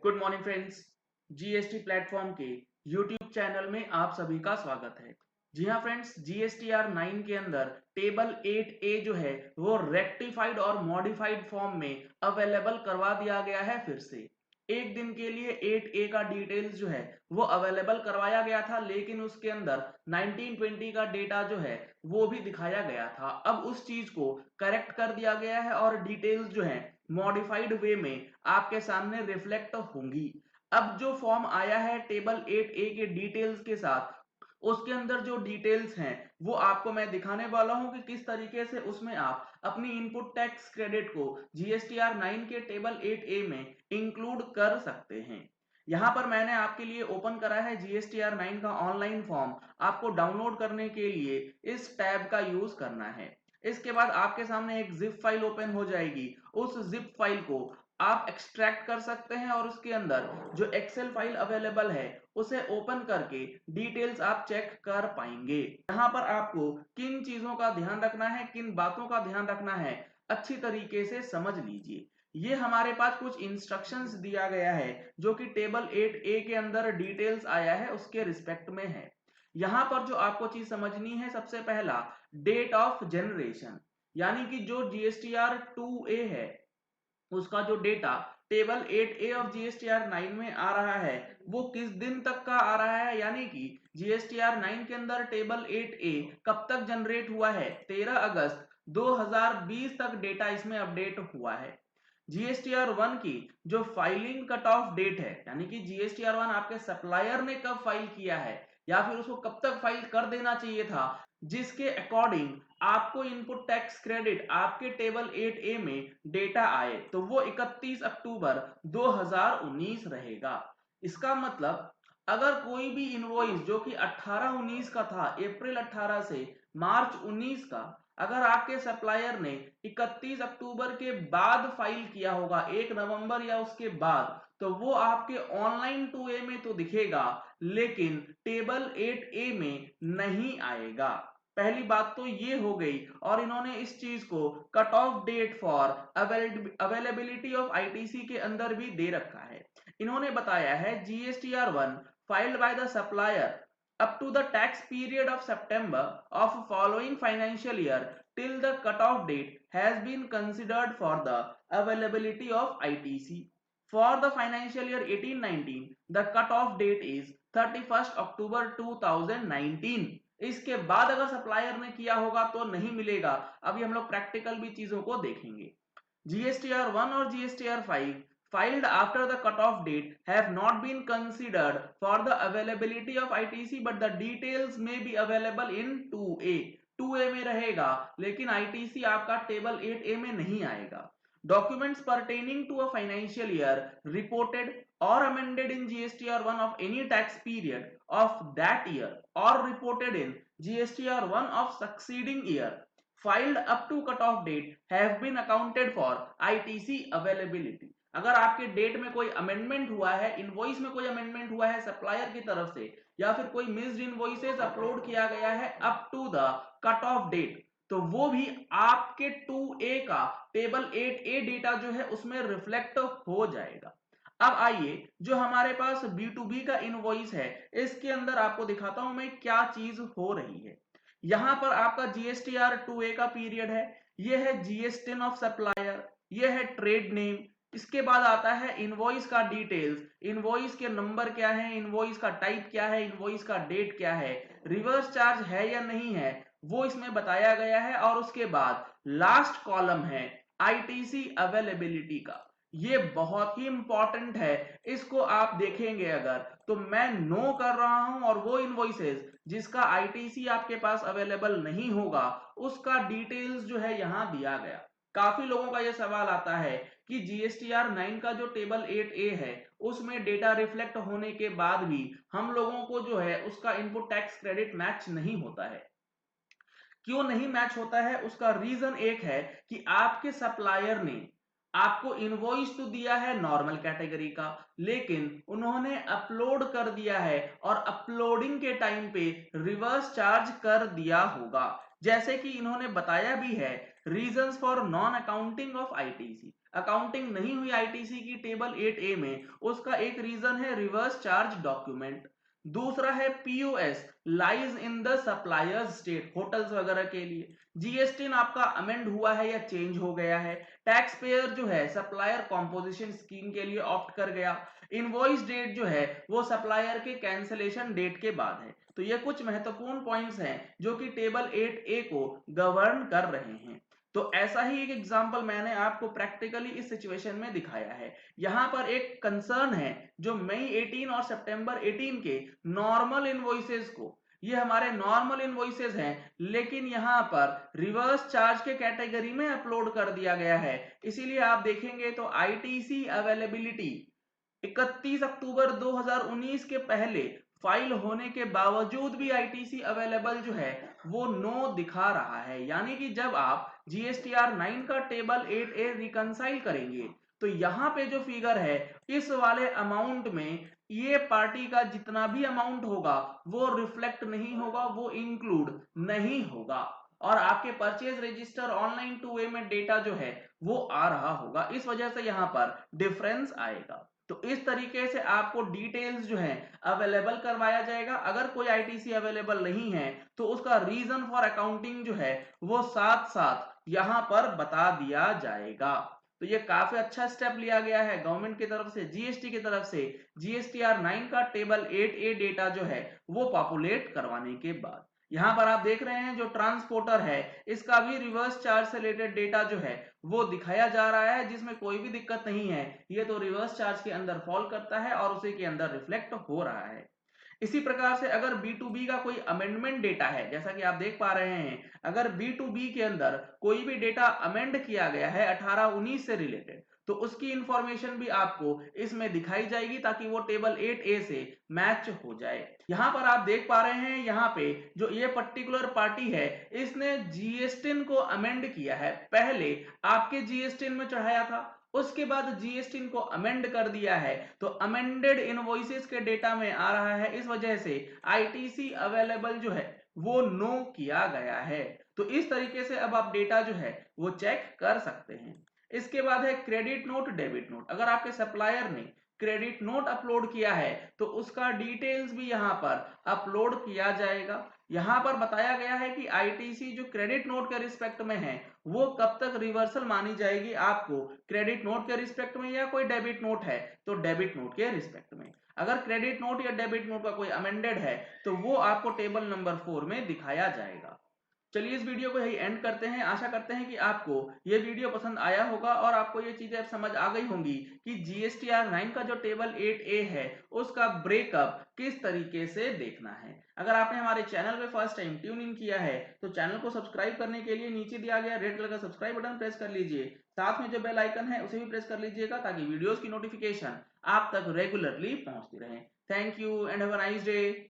Good morning friends. GST platform के YouTube channel में आप सभी का स्वागत है। जी हाँ फ्रेंड्स, जीएसटीआर 9 के अंदर टेबल 8A जो है वो रेक्टिफाइड और मॉडिफाइड फॉर्म में अवेलेबल करवा दिया गया है। फिर से एक दिन के लिए 8A का डिटेल्स जो है वो अवेलेबल करवाया गया था, लेकिन उसके अंदर 1920 का डेटा जो है वो भी दिखाया गया था। अब उस चीज को करेक्ट कर दिया गया है और डिटेल्स जो है मॉडिफाइड वे में आपके सामने रिफ्लेक्ट होंगी। अब जो फॉर्म आया है टेबल 8A के डिटेल्स के साथ, उसके अंदर जो डिटेल्स हैं वो आपको मैं दिखाने वाला हूं कि किस तरीके से उसमें आप अपनी इनपुट टैक्स क्रेडिट को जीएसटीआर 9 के टेबल 8A में इंक्लूड कर सकते हैं। यहां पर मैंने आपके लिए ओपन करा है जीएसटीआर 9 का ऑनलाइन फॉर्म। आपको डाउनलोड करने के लिए इस टैब का यूज करना है। इसके बाद आपके सामने एक जिप फाइल ओपन हो जाएगी। उस जिप फाइल को आप एक्सट्रैक्ट कर सकते हैं और उसके अंदर जो एक्सेल फाइल अवेलेबल है उसे ओपन करके डिटेल्स आप चेक कर पाएंगे। यहाँ पर आपको किन चीजों का ध्यान रखना है, किन बातों का ध्यान रखना है, अच्छी तरीके से समझ लीजिए। ये हमारे पास कुछ इंस्ट्रक्शंस दिया गया है जो कि टेबल 8A के अंदर डिटेल्स आया है उसके रिस्पेक्ट में है। यहां पर जो आपको चीज समझनी है, सबसे पहला डेट ऑफ जनरेशन, यानी कि जो जीएसटीआर 2A है उसका जो डेटा टेबल 8A और जीएसटीआर 9 में आ रहा है वो किस दिन तक का आ रहा है, यानी कि जीएसटीआर 9 के अंदर टेबल 8A कब तक जनरेट हुआ है, 13 अगस्त 2020 तक डेटा इसमें अपडेट हुआ है। जीएसटीआर 1 की जो फाइलिंग कट ऑफ डेट है, यानी कि जीएसटीआर 1 आपके सप्लायर ने कब फाइल किया है या फिर उसको कब तक फाइल कर देना चाहिए था, जिसके अकॉर्डिंग आपको इनपुट टैक्स क्रेडिट आपके टेबल 8A में डेटा आए, तो वो 31 अक्टूबर 2019 रहेगा। इसका मतलब अगर कोई भी इनवॉइस जो कि 18-19 का था, अप्रैल 18 से मार्च 19 का, अगर आपके सप्लायर ने 31 अक्टूबर के बाद फाइल किया होगा, 1 नवंबर या उसके बाद, तो वो आपके ऑनलाइन 2A में तो दिखेगा लेकिन टेबल 8A में नहीं आएगा। पहली बात तो ये हो गई। और इन्होंने इस चीज को cut off date for availability of ITC के अंदर भी दे रखा है। इन्होंने बताया है GSTR 1 filed by the supplier up to the tax period of September of following financial year till the cutoff date has been considered for the availability of ITC. For the financial year 18-19, the cutoff date is 31st October 2019. इसके बाद अगर supplier ने किया होगा तो नहीं मिलेगा। अभी हम लोग प्रैक्टिकल भी चीजों को देखेंगे। जीएसटीआर 1 और GSTR 5 filed after the cutoff date have not been considered for the availability of ITC, but the details may be available in 2A। 2A में रहेगा लेकिन ITC आपका टेबल 8A में नहीं आएगा। Documents pertaining to a financial year reported or amended in GSTR 1 of any tax period of that year or reported in GSTR 1 of succeeding year filed up to cutoff date have been accounted for ITC availability। अगर आपके date में कोई amendment हुआ है, invoice में कोई amendment हुआ है सप्लायर की तरफ से, या फिर कोई मिस्ड इनवॉइसेस अपलोड किया गया है up to the cut off date, तो वो भी आपके 2A का टेबल 8A डेटा जो है उसमें रिफ्लेक्ट हो जाएगा। अब आइए जो हमारे पास B2B का इनवॉइस है, इसके अंदर आपको दिखाता हूं मैं क्या चीज हो रही है। यहां पर आपका जीएसटीआर 2A का पीरियड है, ये है जीएसटिन ऑफ सप्लायर, ये है ट्रेड नेम। इसके बाद आता है इनवॉइस का डिटेल्स, इनवॉइस के नंबर क्या है, इनवॉइस का टाइप क्या है, इनवॉइस का डेट क्या है, रिवर्स चार्ज है या नहीं है वो इसमें बताया गया है। और उसके बाद लास्ट कॉलम है आईटीसी अवेलेबिलिटी का। ये बहुत ही इंपॉर्टेंट है, इसको आप देखेंगे अगर तो मैं नो कर रहा हूं और वो इनवॉइसेस जिसका आईटीसी आपके पास अवेलेबल नहीं होगा उसका डिटेल्स जो है यहां दिया गया। काफी लोगों का यह सवाल आता है कि जीएसटीआर 9 का जो टेबल 8A है उसमें डेटा रिफ्लेक्ट होने के बाद भी हम लोगों को जो है उसका इनपुट टैक्स क्रेडिट मैच नहीं होता है। क्यों नहीं मैच होता है, उसका रीजन एक है कि आपके सप्लायर ने आपको इनवॉइस तो दिया है नॉर्मल कैटेगरी का, लेकिन उन्होंने अपलोड कर दिया है और अपलोडिंग के टाइम पे रिवर्स चार्ज कर दिया होगा। जैसे कि इन्होंने बताया भी है reasons for non accounting of ITC. Accounting नहीं हुई आईटीसी की टेबल 8A में, उसका एक रीजन है रिवर्स चार्ज डॉक्यूमेंट। दूसरा है POS lies in the suppliers state, hotels वगैरह के लिए। जीएसटी आपका अमेंड हुआ है या चेंज हो गया है। टैक्स पेयर जो है सप्लायर कॉम्पोजिशन स्कीम के लिए ऑप्ट कर गया। इनवॉइस डेट जो है वो सप्लायर के कैंसिलेशन डेट के बाद है। तो ये कुछ महत्वपूर्ण पॉइंट्स हैं जो कि टेबल 8A को गवर्न कर रहे हैं। तो ऐसा ही एक एग्जांपल मैंने आपको प्रैक्टिकली इस सिचुएशन में दिखाया है। यहां पर एक कंसर्न है जो मई 18 और सितंबर 18 के नॉर्मल इनवॉइसेस को, ये हमारे नॉर्मल इनवॉइसेस हैं, लेकिन यहां पर रिवर्स चार्ज के कैटेगरी में अपलोड कर दिया गया है। इसीलिए आप देखेंगे तो आईटीसी अवेलेबिलिटी 31 अक्टूबर 2019 के पहले फाइल होने के बावजूद भी आईटीसी अवेलेबल जो है वो नो दिखा रहा है। यानी कि जब आप जीएसटीआर 9 का टेबल 8A रिकंसाइल करेंगे तो यहाँ पे जो फिगर है इस वाले अमाउंट में ये पार्टी का जितना भी अमाउंट होगा वो रिफ्लेक्ट नहीं होगा, वो इंक्लूड नहीं होगा, और आपके परचेज रजिस्टर ऑनलाइन 2A में डेटा जो है वो आ रहा होगा। इस वजह से यहाँ पर डिफरेंस आएगा। तो इस तरीके से आपको डिटेल्स जो है अवेलेबल करवाया जाएगा। अगर कोई आईटीसी अवेलेबल नहीं है तो उसका रीजन फॉर अकाउंटिंग जो है वो साथ साथ यहां पर बता दिया जाएगा। तो ये काफी अच्छा स्टेप लिया गया है गवर्नमेंट की तरफ से, जीएसटी की तरफ से, जीएसटीआर 9 का टेबल 8A डेटा जो है वो पॉपुलेट करवाने के बाद। यहां पर आप देख रहे हैं जो ट्रांसपोर्टर है इसका भी रिवर्स चार्ज से रिलेटेड डेटा जो है वो दिखाया जा रहा है, जिसमें कोई भी दिक्कत नहीं है। ये तो रिवर्स चार्ज के अंदर फॉल करता है और उसी के अंदर रिफ्लेक्ट हो रहा है। इसी प्रकार से अगर B2B का कोई अमेंडमेंट डेटा है, जैसा कि आप देख पा रहे हैं, अगर B2B के अंदर कोई भी डेटा अमेंड किया गया है 18-19 से रिलेटेड, तो उसकी इंफॉर्मेशन भी आपको इसमें दिखाई जाएगी ताकि वो टेबल 8A से मैच हो जाए। यहां पर आप देख पा रहे हैं, यहाँ पे जो ये पर्टिकुलर पार्टी है इसने जीएसटी को अमेंड किया है। पहले आपके जीएसटी में चढ़ाया था, उसके बाद जीएसटी को अमेंड कर दिया है, तो अमेंडेड इनवॉइसेस के डेटा में आ रहा है। इस वजह से आईटीसी अवेलेबल जो है वो नो किया गया है। तो इस तरीके से अब आप डेटा जो है वो चेक कर सकते हैं। इसके बाद है क्रेडिट नोट, डेबिट नोट। अगर आपके सप्लायर ने क्रेडिट नोट अपलोड किया है तो उसका डिटेल्स भी यहां पर अपलोड किया जाएगा। यहां पर बताया गया है कि आईटीसी जो क्रेडिट नोट के रिस्पेक्ट में है वो कब तक रिवर्सल मानी जाएगी आपको, क्रेडिट नोट के रिस्पेक्ट में, या कोई डेबिट नोट है तो डेबिट नोट के रिस्पेक्ट में। अगर क्रेडिट नोट या डेबिट नोट का कोई अमेंडेड है तो वो आपको टेबल नंबर 4 में दिखाया जाएगा। चलिए इस वीडियो को यही एंड करते हैं। आशा करते हैं कि आपको ये वीडियो पसंद आया होगा और आपको ये चीजें अब समझ आ गई होंगी कि जीएसटीआर 9 का जो टेबल 8A है उसका ब्रेकअप किस तरीके से देखना है। अगर आपने हमारे चैनल पे फर्स्ट टाइम ट्यून इन किया है तो चैनल को सब्सक्राइब करने के लिए नीचे दिया गया रेड कलर का सब्सक्राइब बटन प्रेस कर लीजिए। साथ में जो बेल आइकन है उसे भी प्रेस कर लीजिएगा ताकि वीडियोस की नोटिफिकेशन आप तक रेगुलरली पहुंचती रहे। Thank you and have a nice day.